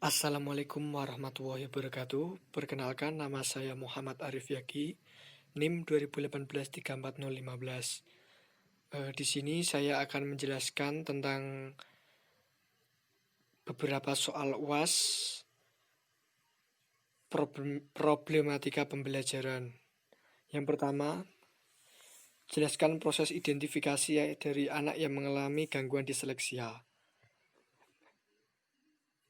Assalamualaikum warahmatullahi wabarakatuh. Perkenalkan, nama saya Muhammad Arif Yaki, NIM 2018-34015. Di sini saya akan menjelaskan tentang beberapa soal UAS, problematika pembelajaran. Yang pertama, jelaskan proses identifikasi dari anak yang mengalami gangguan disleksia.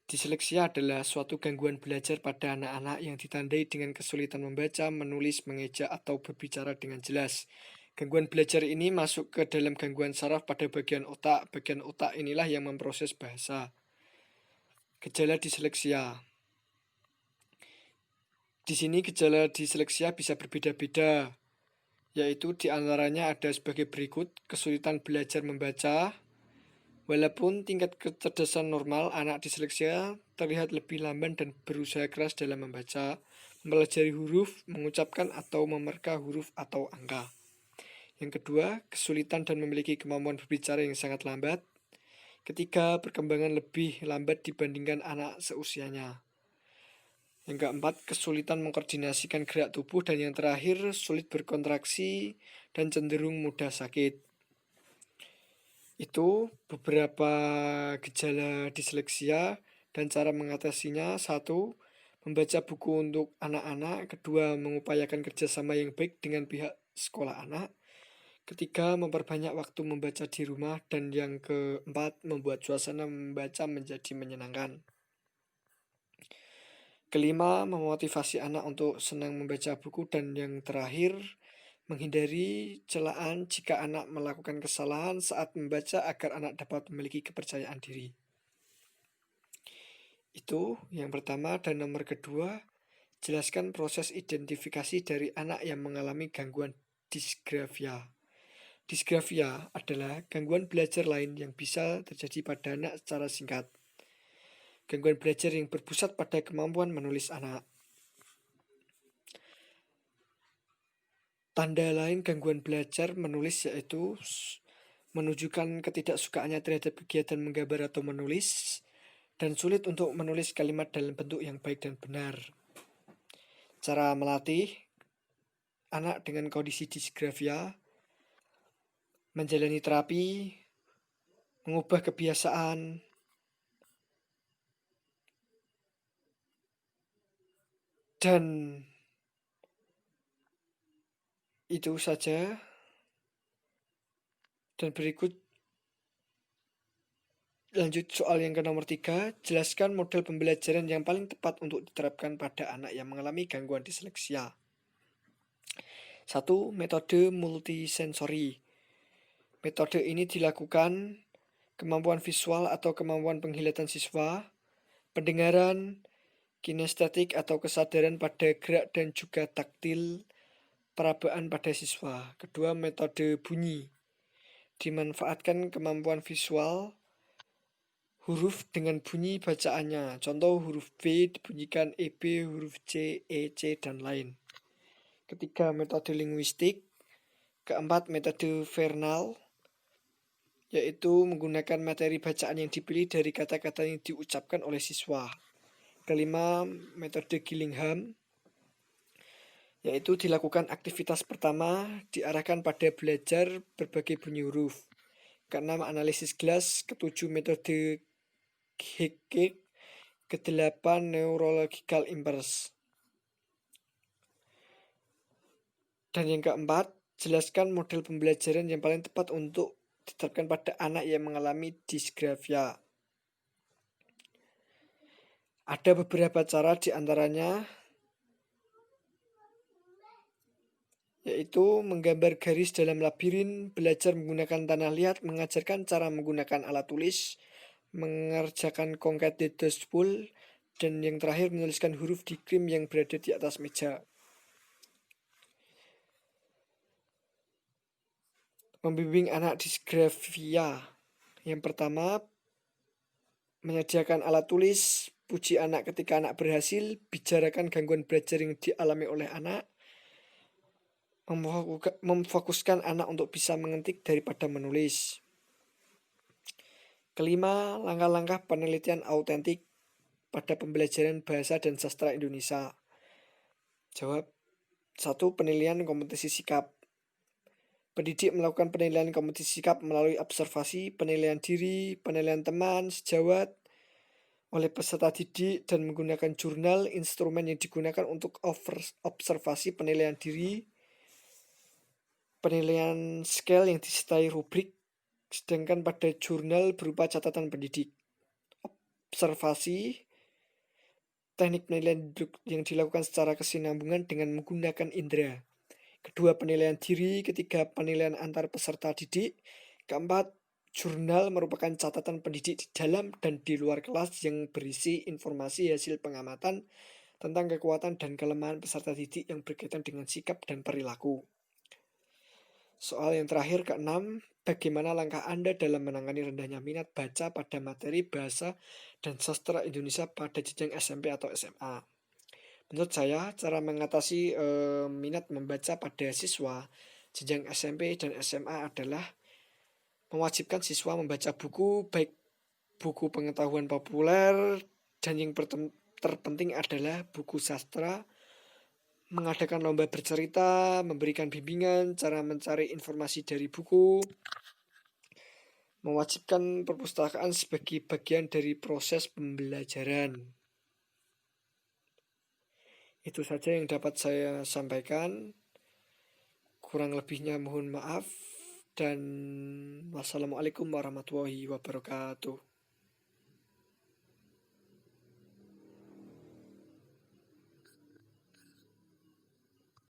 Disleksia adalah suatu gangguan belajar pada anak-anak yang ditandai dengan kesulitan membaca, menulis, mengeja, atau berbicara dengan jelas. Gangguan belajar ini masuk ke dalam gangguan saraf pada bagian otak. Bagian otak inilah yang memproses bahasa. Gejala disleksia. Di sini gejala disleksia bisa berbeda-beda, yaitu diantaranya ada sebagai berikut: kesulitan belajar membaca. Walaupun tingkat kecerdasan normal, anak disleksia terlihat lebih lamban dan berusaha keras dalam membaca, mempelajari huruf, mengucapkan atau memerka huruf atau angka. Yang kedua, kesulitan dan memiliki kemampuan berbicara yang sangat lambat. Ketiga, perkembangan lebih lambat dibandingkan anak seusianya. Yang keempat, kesulitan mengkoordinasikan gerak tubuh. Dan yang terakhir, sulit berkontraksi dan cenderung mudah sakit. Itu beberapa gejala disleksia dan cara mengatasinya. 1. Membaca buku untuk anak-anak. 2. Mengupayakan kerjasama yang baik dengan pihak sekolah anak. 3. Memperbanyak waktu membaca di rumah. Dan yang keempat, membuat suasana membaca menjadi menyenangkan. 5. Memotivasi anak untuk senang membaca buku. Dan yang terakhir, menghindari celaan jika anak melakukan kesalahan saat membaca agar anak dapat memiliki kepercayaan diri. Itu yang pertama. Dan nomor kedua, jelaskan proses identifikasi dari anak yang mengalami gangguan disgrafia. Disgrafia adalah gangguan belajar lain yang bisa terjadi pada anak secara singkat. Gangguan belajar yang berpusat pada kemampuan menulis anak. Tanda lain gangguan belajar menulis yaitu menunjukkan ketidaksukaannya terhadap kegiatan menggambar atau menulis, dan sulit untuk menulis kalimat dalam bentuk yang baik dan benar. Cara melatih anak dengan kondisi disgrafia: menjalani terapi, mengubah kebiasaan, dan itu saja. Dan berikut lanjut soal yang ke nomor 3. Jelaskan model pembelajaran yang paling tepat untuk diterapkan pada anak yang mengalami gangguan disleksia. 1. Metode multisensori. Metode ini dilakukan kemampuan visual atau kemampuan penglihatan siswa, pendengaran, kinestetik atau kesadaran pada gerak, dan juga taktil, perabaan pada siswa. Kedua, metode bunyi. Dimanfaatkan kemampuan visual huruf dengan bunyi bacaannya. Contoh, huruf B dibunyikan EB, huruf C, EC, dan lain. Ketiga, metode linguistik. Keempat, metode Vernal, yaitu menggunakan materi bacaan yang dipilih dari kata-kata yang diucapkan oleh siswa. Kelima, metode Gillingham, yaitu dilakukan aktivitas pertama diarahkan pada belajar berbagai bunyi huruf. Keenam, analisis gelas. Ketujuh, metode Hickey. Kedelapan, neurological impulse. Dan yang keempat, jelaskan model pembelajaran yang paling tepat untuk diterapkan pada anak yang mengalami disgrafia. Ada beberapa cara, diantaranya yaitu menggambar garis dalam labirin, belajar menggunakan tanah liat, mengajarkan cara menggunakan alat tulis, mengerjakan concat de deux poules, dan yang terakhir menuliskan huruf di krim yang berada di atas meja. Membimbing anak disgrafia. Yang pertama, menyediakan alat tulis, puji anak ketika anak berhasil, bicarakan gangguan belajar yang dialami oleh anak, memfokuskan anak untuk bisa mengetik daripada menulis. Kelima, langkah-langkah penelitian autentik. pada pembelajaran bahasa dan sastra Indonesia? Jawab. 1. Penilaian kompetisi sikap. Pendidik melakukan penilaian kompetisi sikap melalui observasi, penilaian diri, penilaian teman, sejawat oleh peserta didik dan menggunakan jurnal. Instrumen yang digunakan untuk observasi penilaian diri, penilaian scale yang disertai rubrik, sedangkan pada jurnal berupa catatan pendidik. Observasi, teknik penilaian yang dilakukan secara kesinambungan dengan menggunakan indera. Kedua, penilaian diri. Ketiga, penilaian antar peserta didik. Keempat, jurnal merupakan catatan pendidik di dalam dan di luar kelas yang berisi informasi hasil pengamatan tentang kekuatan dan kelemahan peserta didik yang berkaitan dengan sikap dan perilaku. Soal yang terakhir, keenam, bagaimana langkah Anda dalam menangani rendahnya minat baca pada materi bahasa dan sastra Indonesia pada jenjang SMP atau SMA? Menurut saya, cara mengatasi minat membaca pada siswa jenjang SMP dan SMA adalah mewajibkan siswa membaca buku, baik buku pengetahuan populer, dan yang terpenting adalah buku sastra, mengadakan lomba bercerita, memberikan bimbingan, cara mencari informasi dari buku, mewajibkan perpustakaan sebagai bagian dari proses pembelajaran. Itu saja yang dapat saya sampaikan. Kurang lebihnya mohon maaf. Dan wassalamualaikum warahmatullahi wabarakatuh.